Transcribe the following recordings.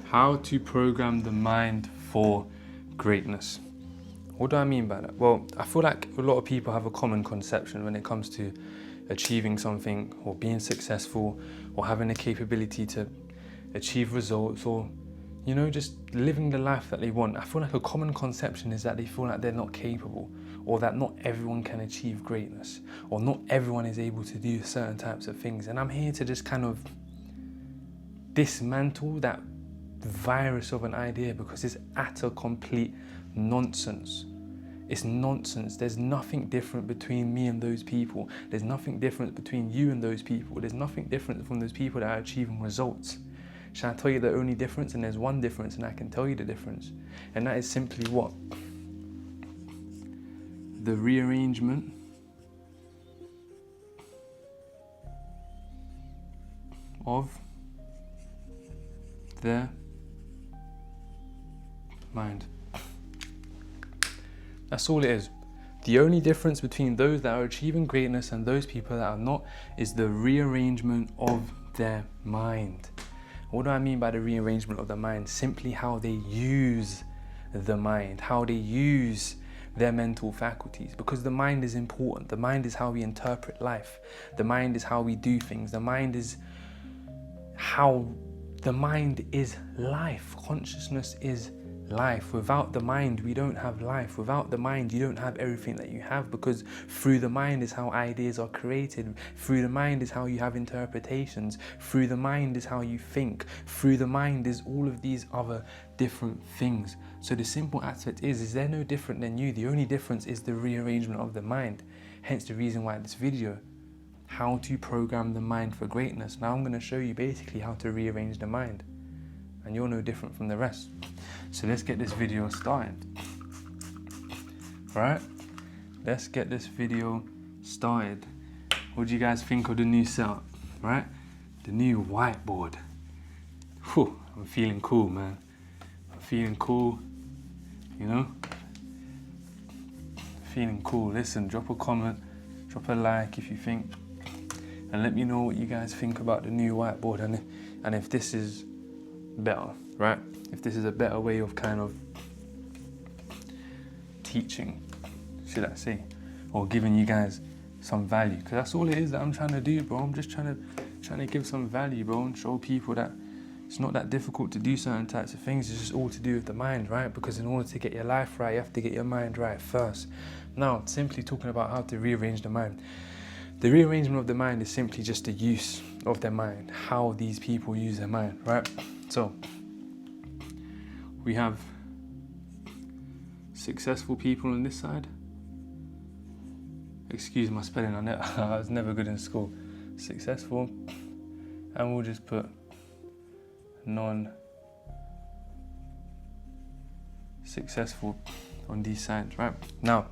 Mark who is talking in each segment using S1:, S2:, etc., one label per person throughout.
S1: How to program the mind for greatness. What do I mean by that? Well, I feel like a lot of people have a common conception when it comes to achieving something or being successful or having the capability to achieve results or, just living the life that they want. I feel like a common conception is that they feel like they're not capable, or that not everyone can achieve greatness, or not everyone is able to do certain types of things. And I'm here to just kind of dismantle that virus of an idea, because it's utter complete nonsense. It's nonsense. There's nothing different between me and those people. There's nothing different between you and those people. There's nothing different from those people that are achieving results. Shall I tell you the only difference? And there's one difference, and I can tell you the difference. And that is simply what? The rearrangement of their mind. That's all it is. The only difference between those that are achieving greatness and those people that are not is the rearrangement of their mind. What do I mean by the rearrangement of the mind? Simply how they use the mind, how they use their mental faculties, because the mind is important. The mind is how we interpret life. The mind is how we do things. The mind is life. Consciousness is life. Without the mind, we don't have life. Without the mind, you don't have everything that you have, because through the mind is how ideas are created. Through the mind is how you have interpretations. Through the mind is how you think. Through the mind is all of these other different things. So the simple aspect is they're no different than you. The only difference is the rearrangement of the mind. Hence the reason why this video, how to program the mind for greatness. Now I'm going to show you basically how to rearrange the mind, and you're no different from the rest. So let's get this video started. Right? Let's get this video started. What do you guys think of the new setup? Right? The new whiteboard. Whew, I'm feeling cool, man. I'm feeling cool, Feeling cool. Listen, drop a comment, drop a like if you think, and let me know what you guys think about the new whiteboard, and if this is better, right? If this is a better way of kind of teaching, should I say, or giving you guys some value, because that's all it is that I'm trying to do, bro. I'm just trying to give some value, bro, and show people that it's not that difficult to do certain types of things. It's just all to do with the mind, right? Because in order to get your life right, you have to get your mind right first. Now, simply talking about how to rearrange the mind. The rearrangement of the mind is simply just the use of their mind, how these people use their mind, right? So, we have successful people on this side. Excuse my spelling, I was never good in school. Successful, and we'll just put non-successful on these sides, right? Now,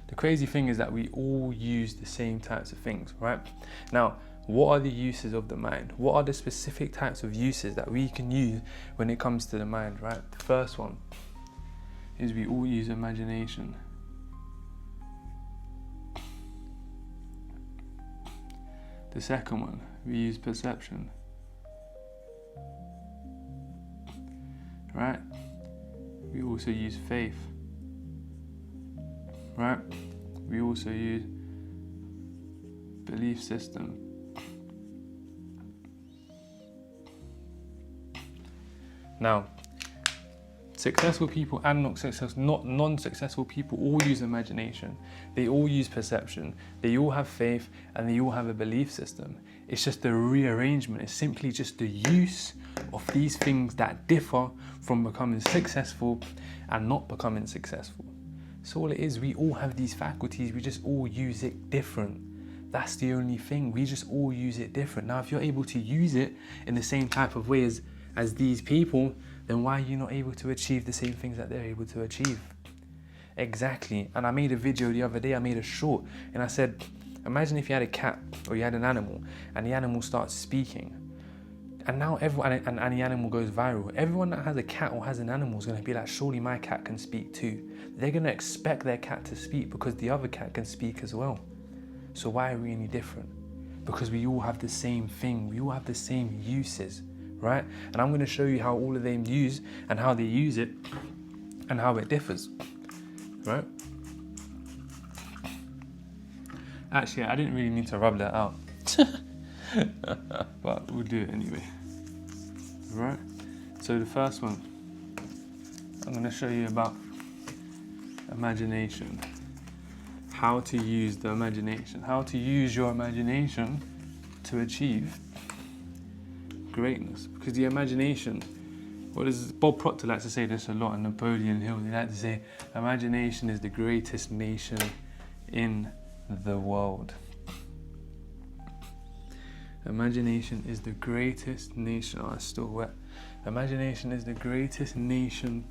S1: the crazy thing is that we all use the same types of things, right? Now, what are the uses of the mind? What are the specific types of uses that we can use when it comes to the mind, right? The first one is we all use imagination. The second one, we use perception. Right? We also use faith. Right? We also use belief system. Now, successful people and non-successful people all use imagination. They all use perception. They all have faith, and they all have a belief system. It's just the rearrangement. It's simply just the use of these things that differ from becoming successful and not becoming successful. So all it is, we all have these faculties. We just all use it different. That's the only thing. We just all use it different. Now, if you're able to use it in the same type of way as these people, then why are you not able to achieve the same things that they're able to achieve? Exactly. And I made a video the other day, I made a short, and I said, imagine if you had a cat or you had an animal, and the animal starts speaking. And now everyone, and the animal goes viral. Everyone that has a cat or has an animal is going to be like, surely my cat can speak too. They're going to expect their cat to speak because the other cat can speak as well. So why are we any different? Because we all have the same thing. We all have the same uses, right? And I'm going to show you how all of them use and how they use it and how it differs, right? Actually, I didn't really need to rub that out, but we'll do it anyway, right? So the first one, I'm going to show you about imagination, how to use the imagination, how to use your imagination to achieve greatness. Because the imagination, what does Bob Proctor likes to say this a lot, and Napoleon Hill, they like to say, imagination is the greatest nation in the world. Imagination is the greatest nation. Oh, it's still wet. Imagination is the greatest nation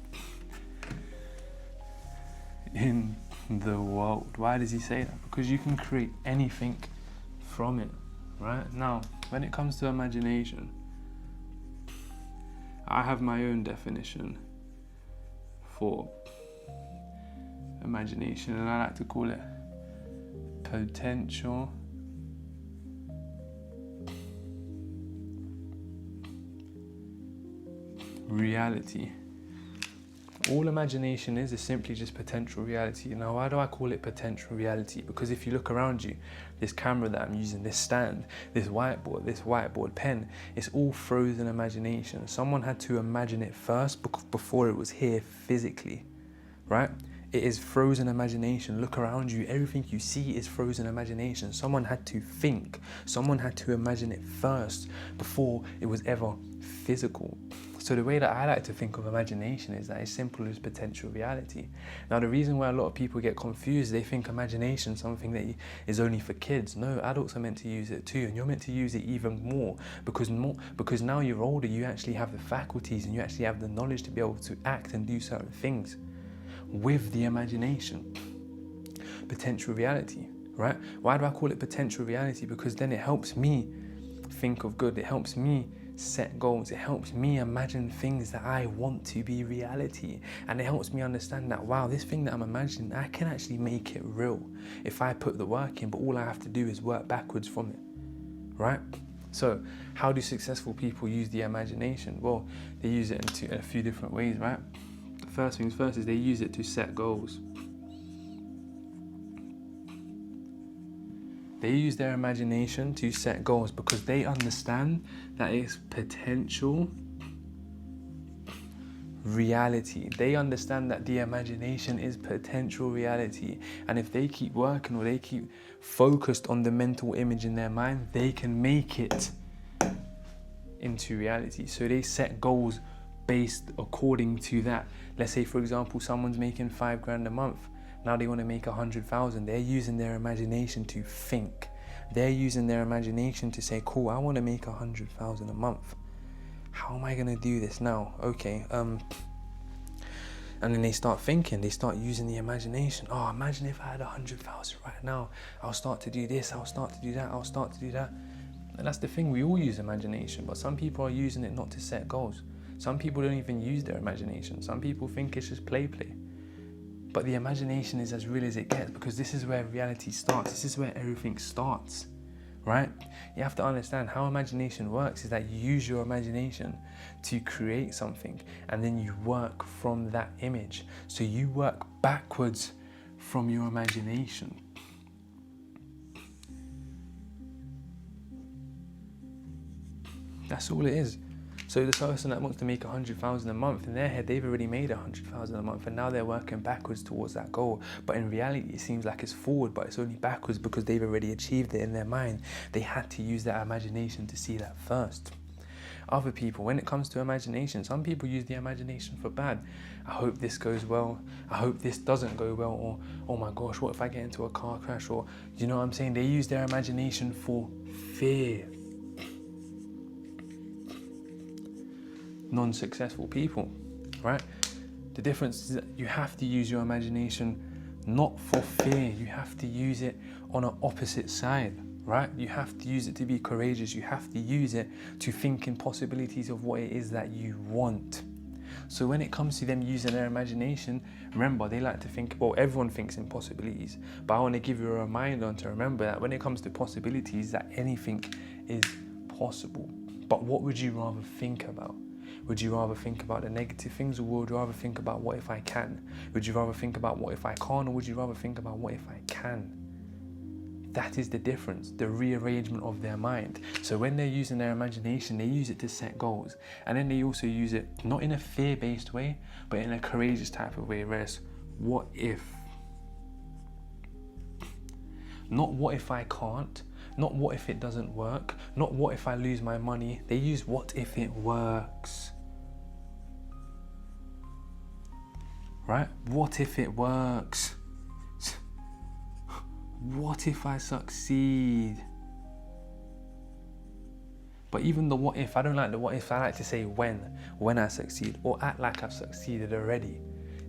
S1: in the world. Why does he say that? Because you can create anything from it, right? Now, when it comes to imagination, I have my own definition for imagination, and I like to call it potential reality. All imagination is simply just potential reality. Now, why do I call it potential reality? Because if you look around you, this camera that I'm using, this stand, this whiteboard pen, it's all frozen imagination. Someone had to imagine it first before it was here physically, right? It is frozen imagination. Look around you, everything you see is frozen imagination. Someone had to think, someone had to imagine it first before it was ever physical. So the way that I like to think of imagination is that it's simple as potential reality. Now, the reason why a lot of people get confused, they think imagination is something that is only for kids. No, adults are meant to use it too, and you're meant to use it even more because now you're older, you actually have the faculties and you actually have the knowledge to be able to act and do certain things with the imagination. Potential reality, right? Why do I call it potential reality? Because then it helps me think of good. It helps me set goals. It helps me imagine things that I want to be reality. And it helps me understand that, wow, this thing that I'm imagining, I can actually make it real if I put the work in, but all I have to do is work backwards from it, right? So how do successful people use the imagination? Well, they use it in a few different ways, right? The first things first is they use it to set goals. They use their imagination to set goals because they understand that it's potential reality. They understand that the imagination is potential reality. And if they keep working or they keep focused on the mental image in their mind, they can make it into reality. So they set goals based according to that. Let's say, for example, someone's making $5,000 a month. Now they want to make 100,000. They're using their imagination to think. They're using their imagination to say, cool, I want to make 100,000 a month. How am I going to do this now? Okay. And then they start thinking, they start using the imagination. Oh, imagine if I had 100,000 right now. I'll start to do this. I'll start to do that. I'll start to do that. And that's the thing. We all use imagination, but some people are using it not to set goals. Some people don't even use their imagination. Some people think it's just play. But the imagination is as real as it gets because this is where reality starts. This is where everything starts, right? You have to understand how imagination works is that you use your imagination to create something and then you work from that image. So you work backwards from your imagination. That's all it is. So the person that wants to make 100,000 a month, in their head, they've already made 100,000 a month and now they're working backwards towards that goal. But in reality, it seems like it's forward, but it's only backwards because they've already achieved it in their mind. They had to use that imagination to see that first. Other people, when it comes to imagination, some people use the imagination for bad. I hope this goes well. I hope this doesn't go well. Or, oh my gosh, what if I get into a car crash? Or, you know what I'm saying? They use their imagination for fear. Non-successful people, right? The difference is that you have to use your imagination not for fear. You have to use it on an opposite side, right? You have to use it to be courageous. You have to use it to think in possibilities of what it is that you want. So when it comes to them using their imagination, remember, they like to think, well, everyone thinks in possibilities, but I want to give you a reminder to remember that when it comes to possibilities, that anything is possible. But what would you rather think about? Would you rather think about the negative things, or would you rather think about what if I can? Would you rather think about what if I can't, or would you rather think about what if I can? That is the difference, the rearrangement of their mind. So when they're using their imagination, they use it to set goals. And then they also use it not in a fear-based way, but in a courageous type of way, where it's what if? Not what if I can't, not what if it doesn't work, not what if I lose my money. They use what if it works. Right? What if it works? What if I succeed? But even the what if, I don't like the what if. I like to say when I succeed, or act like I've succeeded already.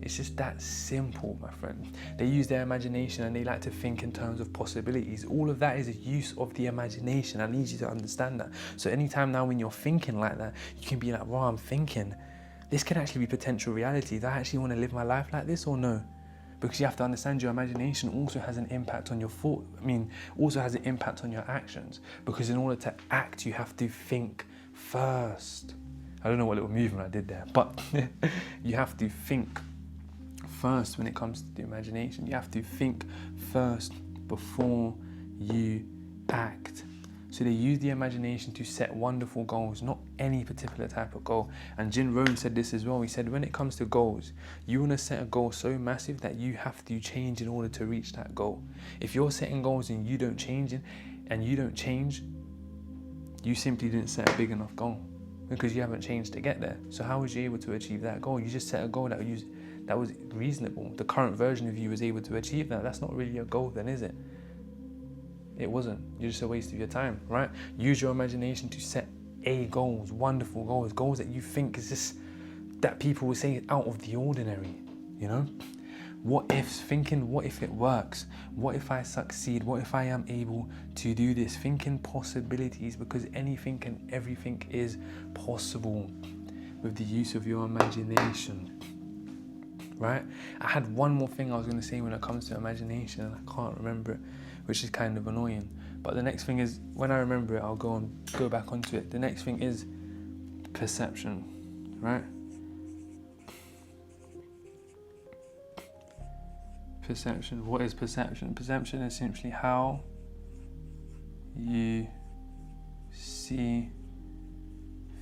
S1: It's just that simple, my friend. They use their imagination and they like to think in terms of possibilities. All of that is a use of the imagination. I need you to understand that. So anytime now when you're thinking like that, you can be like, wow, I'm thinking, this can actually be potential reality. Do I actually want to live my life like this or no? Because you have to understand your imagination also has an impact on your thought. Also has an impact on your actions. Because in order to act, you have to think first. I don't know what little movement I did there, but you have to think first when it comes to the imagination. You have to think first before you act. So they use the imagination to set wonderful goals, not any particular type of goal. And Jin Rohn said this as well. He said, when it comes to goals, you want to set a goal so massive that you have to change in order to reach that goal. If you're setting goals and you don't change, you simply didn't set a big enough goal because you haven't changed to get there. So how was you able to achieve that goal? You just set a goal that was reasonable. The current version of you was able to achieve that. That's not really a goal then, is it? It wasn't. You're just a waste of your time, right? Use your imagination to set goals, wonderful goals, goals that you think is just, that people will say out of the ordinary, you know? What ifs, thinking what if it works? What if I succeed? What if I am able to do this? Thinking possibilities, because anything and everything is possible with the use of your imagination, right? I had one more thing I was going to say when it comes to imagination and I can't remember it, which is kind of annoying. But the next thing is, when I remember it, I'll go back onto it. The next thing is perception, right? Perception. What is perception? Perception is essentially how you see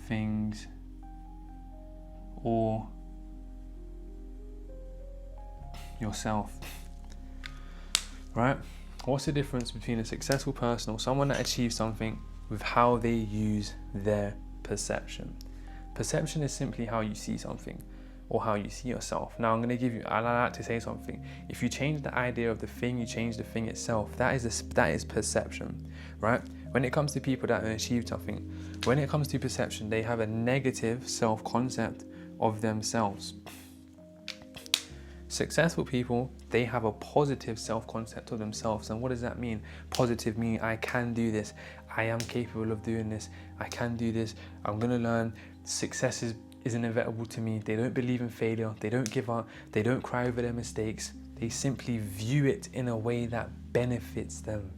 S1: things or yourself, right? What's the difference between a successful person or someone that achieves something with how they use their perception? Perception is simply how you see something or how you see yourself. Now I like to say something. If you change the idea of the thing, you change the thing itself. That is perception, right? When it comes to people that have achieved something, when it comes to perception, they have a negative self-concept of themselves. Successful people, they have a positive self-concept of themselves. And what does that mean? Positive meaning, I can do this. I am capable of doing this. I can do this. I'm going to learn. Success is inevitable to me. They don't believe in failure. They don't give up. They don't cry over their mistakes. They simply view it in a way that benefits them,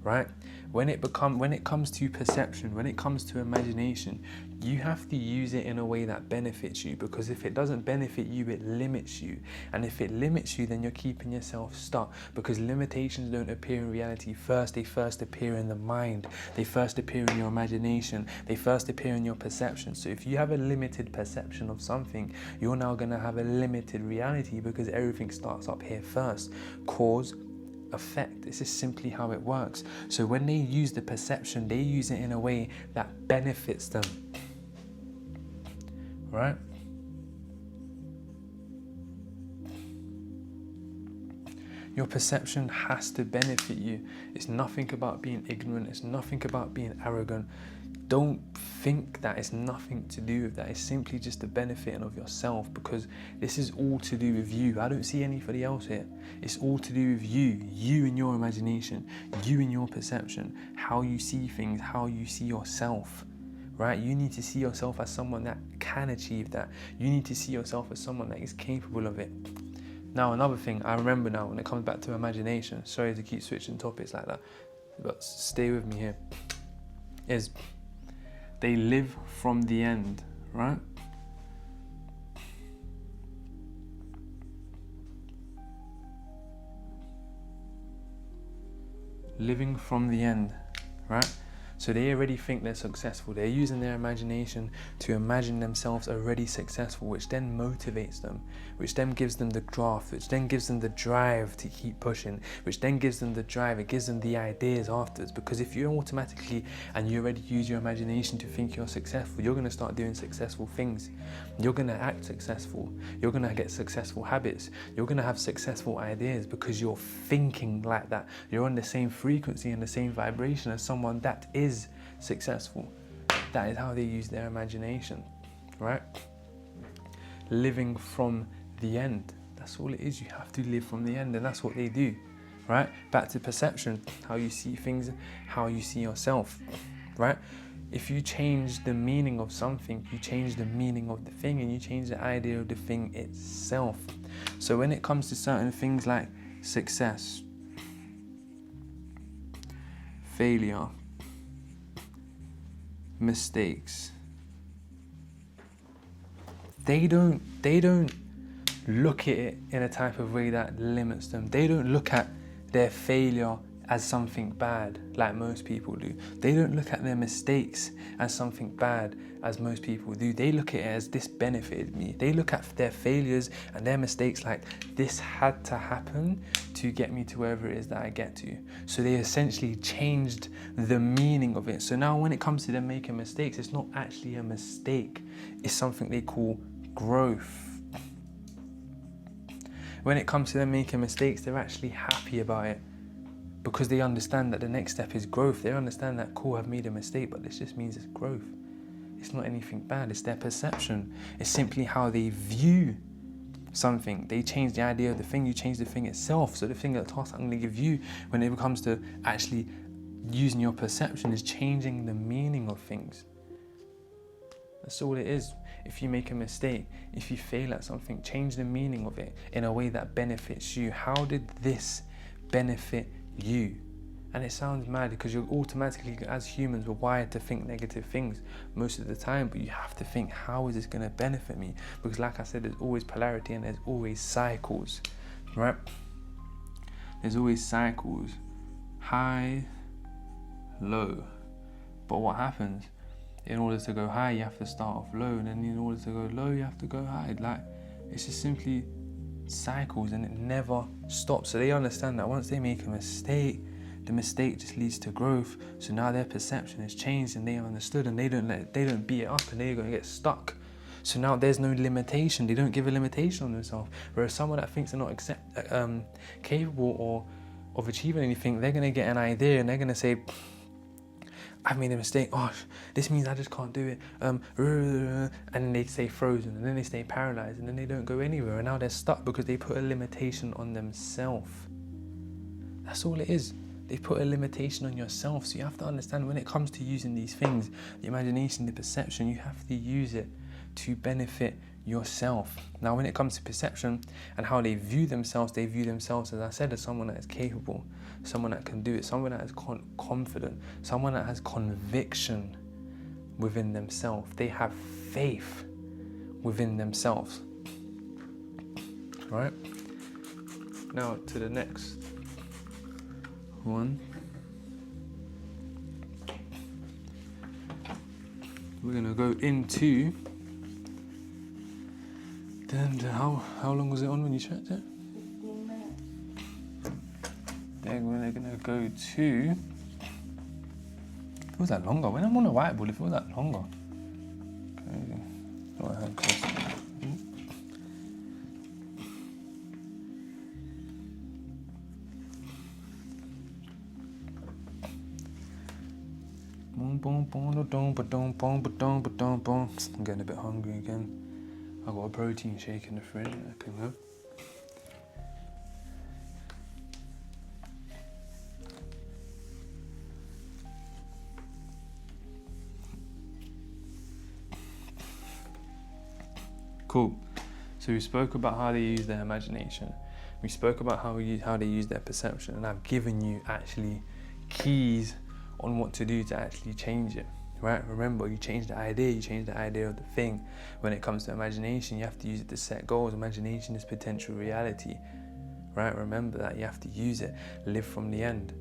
S1: right? When it comes to perception, when it comes to imagination, you have to use it in a way that benefits you, because if it doesn't benefit you, it limits you. And if it limits you, then you're keeping yourself stuck, because limitations don't appear in reality first. They first appear in the mind. They first appear in your imagination. They first appear in your perception. So if you have a limited perception of something, you're now going to have a limited reality, because everything starts up here first. Cause, effect. This is simply how it works. So when they use the perception, they use it in a way that benefits them, right? Your perception has to benefit you. It's nothing about being ignorant. It's nothing about being arrogant. Don't think that it's nothing to do with that. It's simply just the benefiting of yourself, because this is all to do with you. I don't see anybody else here. It's all to do with you and your imagination, you and your perception, how you see things, how you see yourself, right? You need to see yourself as someone that can achieve that. You need to see yourself as someone that is capable of it. Now, another thing I remember now when it comes back to imagination, sorry to keep switching topics like that, but stay with me here, is They live from the end, right? Living from the end, right? So they already think they're successful. They're using their imagination to imagine themselves already successful, which then motivates them, which then gives them the draft, which then gives them the drive to keep pushing, which then gives them the drive, it gives them the ideas afterwards. Because if you automatically and you already use your imagination to think you're successful, you're going to start doing successful things. You're going to act successful. You're going to get successful habits. You're going to have successful ideas because you're thinking like that. You're on the same frequency and the same vibration as someone that is successful. That is how they use their imagination, right? Living from the end. That's all it is. You have to live from the end, and that's what they do, right? Back to perception, how you see things, how you see yourself, right? If you change the meaning of something, you change the meaning of the thing, and you change the idea of the thing itself. So when it comes to certain things like success, failure, mistakes, they don't look at it in a type of way that limits them. They don't look at their failure as something bad like most people do. They don't look at their mistakes as something bad as most people do. They look at it as this benefited me. They look at their failures and their mistakes like this had to happen to get me to wherever it is that I get to. So they essentially changed the meaning of it. So now when it comes to them making mistakes, it's not actually a mistake. It's something they call growth. When it comes to them making mistakes, they're actually happy about it, because they understand that the next step is growth. They understand that, cool, I've made a mistake, but this just means it's growth. It's not anything bad, it's their perception. It's simply how they view something. They change the idea of the thing, you change the thing itself. So the thing that task I'm going to give you when it comes to actually using your perception is changing the meaning of things. That's all it is. If you make a mistake, if you fail at something, change the meaning of it in a way that benefits you. How did this benefit you? And it sounds mad because you're automatically, as humans, we're wired to think negative things most of the time, but you have to think, how is this going to benefit me? Because like I said, there's always polarity and there's always cycles, right? There's always cycles, high, low. But what happens? In order to go high, you have to start off low, and then in order to go low, you have to go high. Like, it's just simply cycles, and it never stops. So they understand that once they make a mistake, the mistake just leads to growth. So now their perception has changed, and they understood, and they don't beat it up, and they're gonna get stuck. So now there's no limitation. They don't give a limitation on themselves. Whereas someone that thinks they're not capable or of achieving anything, they're gonna get an idea, and they're gonna say, I've made a mistake, oh, this means I just can't do it, and then they stay frozen, and then they stay paralyzed, and then they don't go anywhere, and now they're stuck because they put a limitation on themselves. That's all it is. They put a limitation on yourself. So you have to understand, when it comes to using these things, the imagination, the perception, you have to use it to benefit yourself. Now when it comes to perception and how they view themselves, as I said, as someone that is capable, someone that can do it, someone that is confident, someone that has conviction within themselves. They have faith within themselves. Right? Now to the next one. We're gonna go into how long was it on when you checked it?
S2: 15 minutes.
S1: Then we're gonna go to, it feels like longer. When I'm on a whiteboard, it feels like longer. Crazy. Oh, I had close. I'm getting a bit hungry again. I've got a protein shake in the fridge that I can have. Cool. So we spoke about how they use their imagination. We spoke about how they use their perception, and I've given you actually keys on what to do to actually change it, right? Remember, you change the idea of the thing. When it comes to imagination, you have to use it to set goals. Imagination is potential reality, right? Remember that, you have to use it. Live from the end.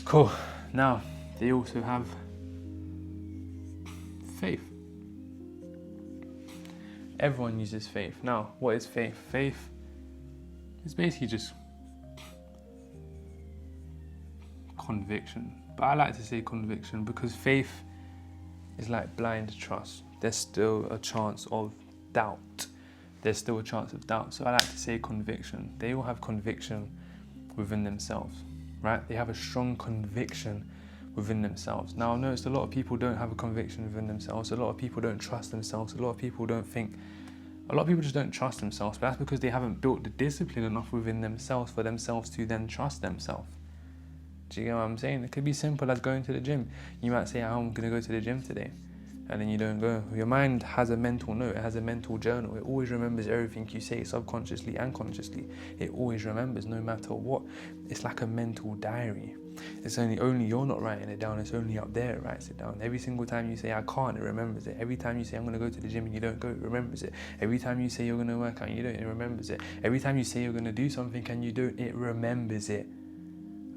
S1: Cool. Now, they also have faith. Everyone uses faith. Now, what is faith? Faith is basically just conviction. But I like to say conviction because faith is like blind trust. There's still a chance of doubt. So I like to say conviction. They all have conviction within themselves, right? They have a strong conviction within themselves. Now, I noticed a lot of people don't have a conviction within themselves. A lot of people don't trust themselves. A lot of people just don't trust themselves. But that's because they haven't built the discipline enough within themselves for themselves to then trust themselves. Do you get what I'm saying? It could be simple as going to the gym. You might say, I'm going to go to the gym today. And then you don't go. Your mind has a mental note. It has a mental journal. It always remembers everything you say subconsciously and consciously. It always remembers no matter what. It's like a mental diary. It's only you're not writing it down. It's only up there it writes it down. Every single time you say, I can't, it remembers it. Every time you say, I'm going to go to the gym and you don't go, it remembers it. Every time you say you're going to work out and you don't, it remembers it. Every time you say you're going to do something and you don't, it remembers it.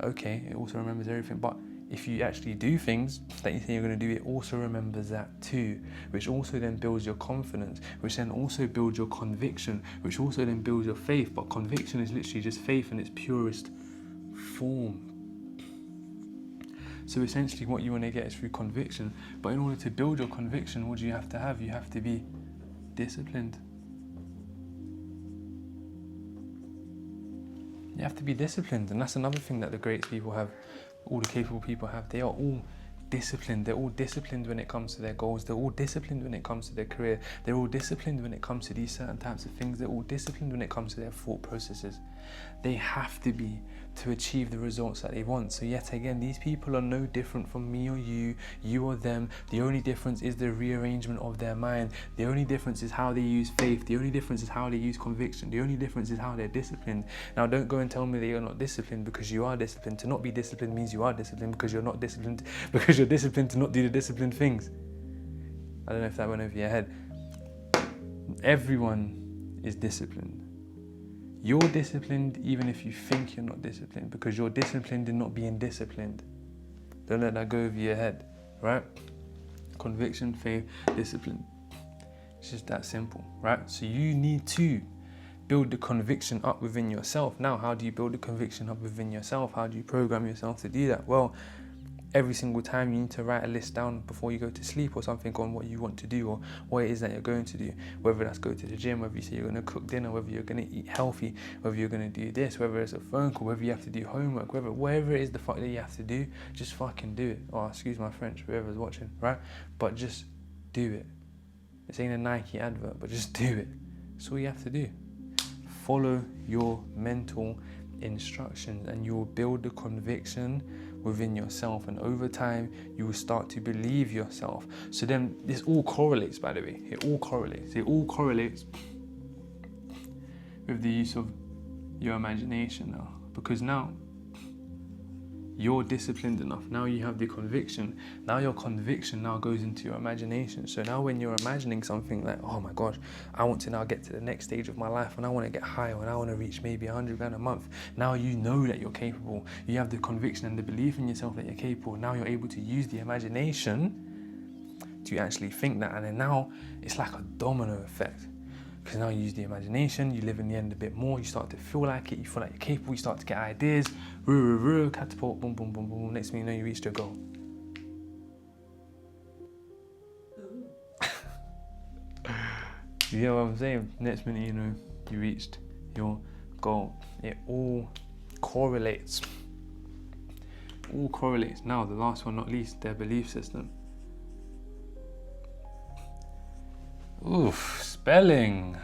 S1: Okay, it also remembers everything, but if you actually do things that you say you're going to do, it also remembers that too, which also then builds your confidence, which then also builds your conviction, which also then builds your faith. But conviction is literally just faith in its purest form. So essentially what you want to get is through conviction. But in order to build your conviction, what do you have to have? You have to be disciplined. You have to be disciplined, and that's another thing that the great people have, all the capable people have. They are all disciplined. They're all disciplined when it comes to their goals. They're all disciplined when it comes to their career. They're all disciplined when it comes to these certain types of things. They're all disciplined when it comes to their thought processes. They have to be to achieve the results that they want. So yet again, these people are no different from me or you or them. The only difference is the rearrangement of their mind. The only difference is how they use faith. The only difference is how they use conviction. The only difference is how they're disciplined. Now, don't go and tell me that you're not disciplined, because you are disciplined. To not be disciplined means you are disciplined, because you're not disciplined, because you're disciplined to not do the disciplined things. I don't know if that went over your head. Everyone is disciplined. You're disciplined even if you think you're not disciplined, because you're disciplined in not being disciplined. Don't let that go over your head, right? Conviction, faith, discipline. It's just that simple, right? So you need to build the conviction up within yourself. Now, how do you build the conviction up within yourself? How do you program yourself to do that? Well, every single time you need to write a list down before you go to sleep or something on what you want to do or what it is that you're going to do. Whether that's go to the gym, whether you say you're going to cook dinner, whether you're going to eat healthy, whether you're going to do this, whether it's a phone call, whether you have to do homework, whatever it is the fuck that you have to do, just fucking do it. Oh, excuse my French, whoever's watching, right? But just do it. This ain't a Nike advert, but just do it. That's all you have to do. Follow your mental instructions and you will build the conviction within yourself, and over time you will start to believe yourself. So then this all correlates, by the way. It all correlates with the use of your imagination now, because now you're disciplined enough. Now you have the conviction. Now your conviction now goes into your imagination. So now when you're imagining something like, oh my gosh, I want to now get to the next stage of my life and I want to get higher and I want to reach maybe 100 grand a month. Now you know that you're capable. You have the conviction and the belief in yourself that you're capable. Now you're able to use the imagination to actually think that. And then now it's like a domino effect. Because now you use the imagination, you live in the end a bit more, you start to feel like it, you feel like you're capable, you start to get ideas, catapult, boom, boom, boom, boom, next thing you know, you reached your goal. You know what I'm saying? Next minute, you know, you reached your goal. It all correlates. All correlates. Now, the last one, not least, their belief system. Oof, spelling.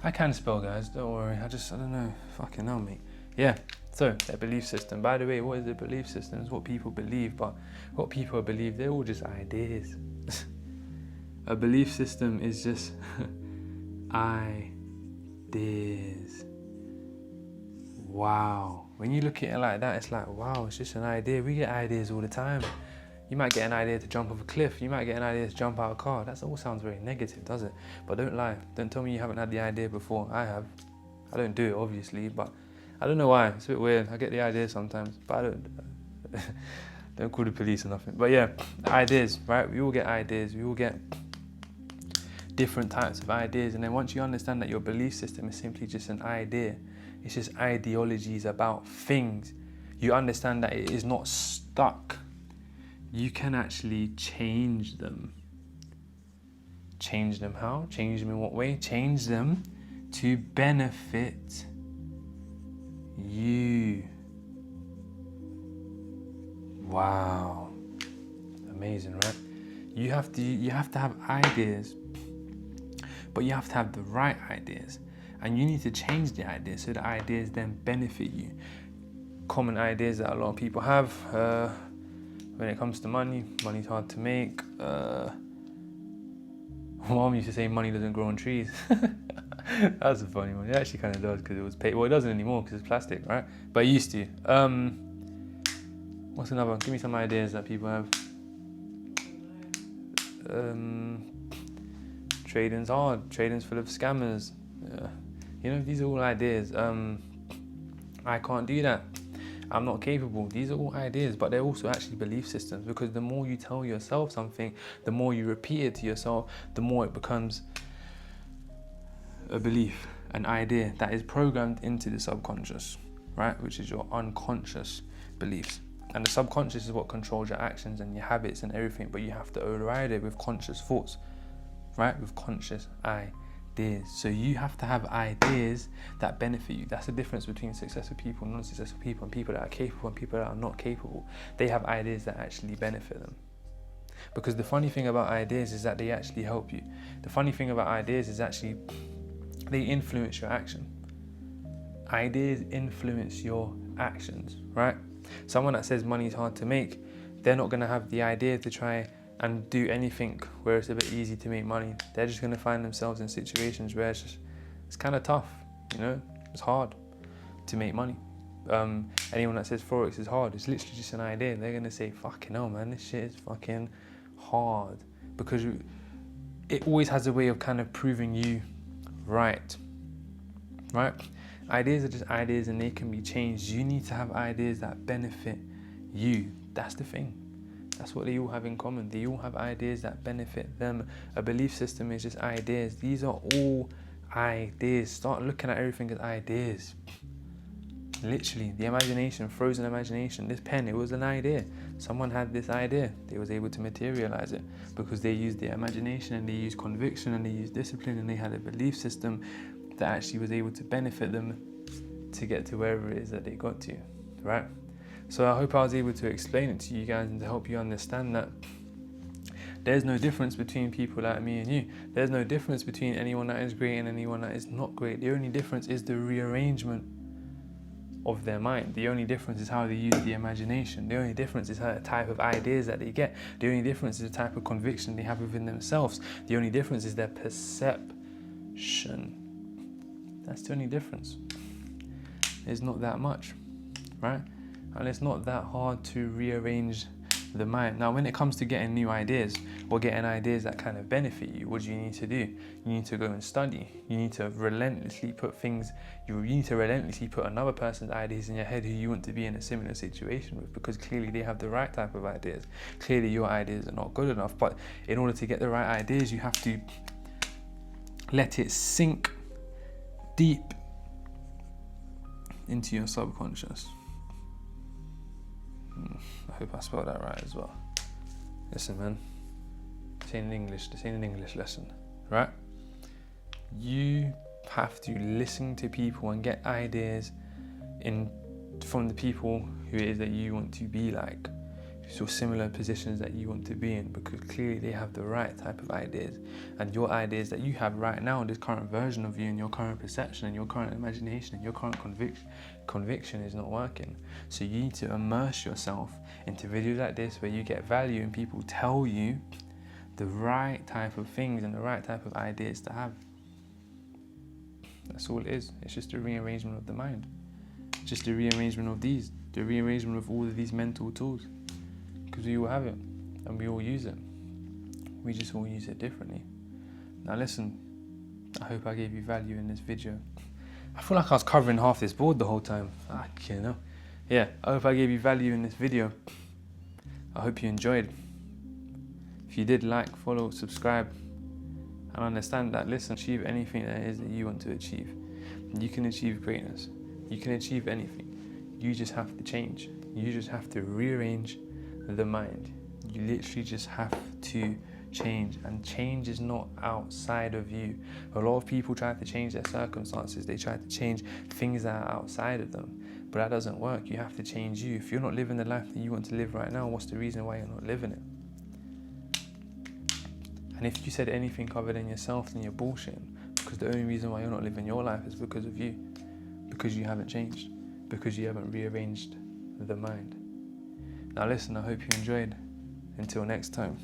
S1: I can spell, guys, don't worry. I don't know. Fucking hell, mate. Yeah, so their belief system. By the way, what is the belief system? It's what people believe, but what people believe, they're all just ideas. A belief system is just ideas. Wow. When you look at it like that, it's like, wow, it's just an idea. We get ideas all the time. You might get an idea to jump off a cliff. You might get an idea to jump out of a car. That all sounds very negative, does it? But don't lie. Don't tell me you haven't had the idea before. I have. I don't do it, obviously, but I don't know why. It's a bit weird. I get the idea sometimes, but I don't call the police or nothing. But yeah, ideas, right? We all get ideas. We all get different types of ideas. And then once you understand that your belief system is simply just an idea, it's just ideologies about things, you understand that it is not stuck. You can actually change them. Change them how? Change them in what way? Change them to benefit you. Wow. Amazing, right? You have to have ideas, but you have to have the right ideas. And you need to change the ideas so the ideas then benefit you. Common ideas that a lot of people have when it comes to money. Money's hard to make. Mom used to say money doesn't grow on trees. That's a funny one. It actually kind of does because it was paper. Well, it doesn't anymore because it's plastic, right? But it used to. What's another one? Give me some ideas that people have. Trading's hard. Trading's full of scammers. You know, these are all ideas. I can't do that. I'm not capable. These are all ideas, but they're also actually belief systems, because the more you tell yourself something, the more you repeat it to yourself, the more it becomes a belief, an idea that is programmed into the subconscious, right? Which is your unconscious beliefs. And the subconscious is what controls your actions and your habits and everything, but you have to override it with conscious thoughts, right? With conscious ideas. So you have to have ideas that benefit you. That's the difference between successful people, non-successful people, and people that are capable and people that are not capable. They have ideas that actually benefit them. Because the funny thing about ideas is that they actually help you. The funny thing about ideas is actually they influence your action. Ideas influence your actions, right? Someone that says money is hard to make, they're not going to have the idea to try and do anything where it's a bit easy to make money. They're just going to find themselves in situations where it's kind of tough, you know? It's hard to make money. Anyone that says Forex is hard, it's literally just an idea. They're going to say, fucking hell, man, this shit is fucking hard. Because it always has a way of kind of proving you right? Ideas are just ideas and they can be changed. You need to have ideas that benefit you. That's the thing. That's what they all have in common. They all have ideas that benefit them. A belief system is just ideas. These are all ideas. Start looking at everything as ideas. Literally, the imagination, frozen imagination. This pen, it was an idea. Someone had this idea. They was able to materialize it because they used their imagination and they used conviction and they used discipline and they had a belief system that actually was able to benefit them to get to wherever it is that they got to, right? So I hope I was able to explain it to you guys and to help you understand that there's no difference between people like me and you. There's no difference between anyone that is great and anyone that is not great. The only difference is the rearrangement of their mind. The only difference is how they use the imagination. The only difference is the type of ideas that they get. The only difference is the type of conviction they have within themselves. The only difference is their perception. That's the only difference. It's not that much, right? And it's not that hard to rearrange the mind. Now, when it comes to getting new ideas or getting ideas that kind of benefit you, what do you need to do? You need to go and study. You need to relentlessly put another person's ideas in your head who you want to be in a similar situation with, because clearly they have the right type of ideas. Clearly your ideas are not good enough, but in order to get the right ideas, you have to let it sink deep into your subconscious. I hope I spelled that right as well. Listen, man, this ain't an English lesson, right? You have to listen to people and get ideas from the people who it is that you want to be like, so similar positions that you want to be in, because clearly they have the right type of ideas, and your ideas that you have right now, this current version of you and your current perception and your current imagination and your current conviction is not working. So you need to immerse yourself into videos like this where you get value and people tell you the right type of things and the right type of ideas to have. That's all it is. It's just a rearrangement of the mind. just the rearrangement of these, the rearrangement of all of these mental tools. Because we all have it, and we all use it. We just all use it differently. Now listen, I hope I gave you value in this video. I feel like I was covering half this board the whole time. You know. Yeah, I hope I gave you value in this video. I hope you enjoyed. If you did, like, follow, subscribe, and understand that, listen, achieve anything that it is that you want to achieve. You can achieve greatness. You can achieve anything. You just have to change. You just have to rearrange the mind. You literally just have to change, and change is not outside of you. A lot of people try to change their circumstances. They try to change things that are outside of them, but that doesn't work. You have to change you. If you're not living the life that you want to live right now, what's the reason why you're not living it? And if you said anything other than yourself, then you're bullshitting, because the only reason why you're not living your life is because of you, because you haven't changed, because you haven't rearranged the mind. Now listen, I hope you enjoyed. Until next time.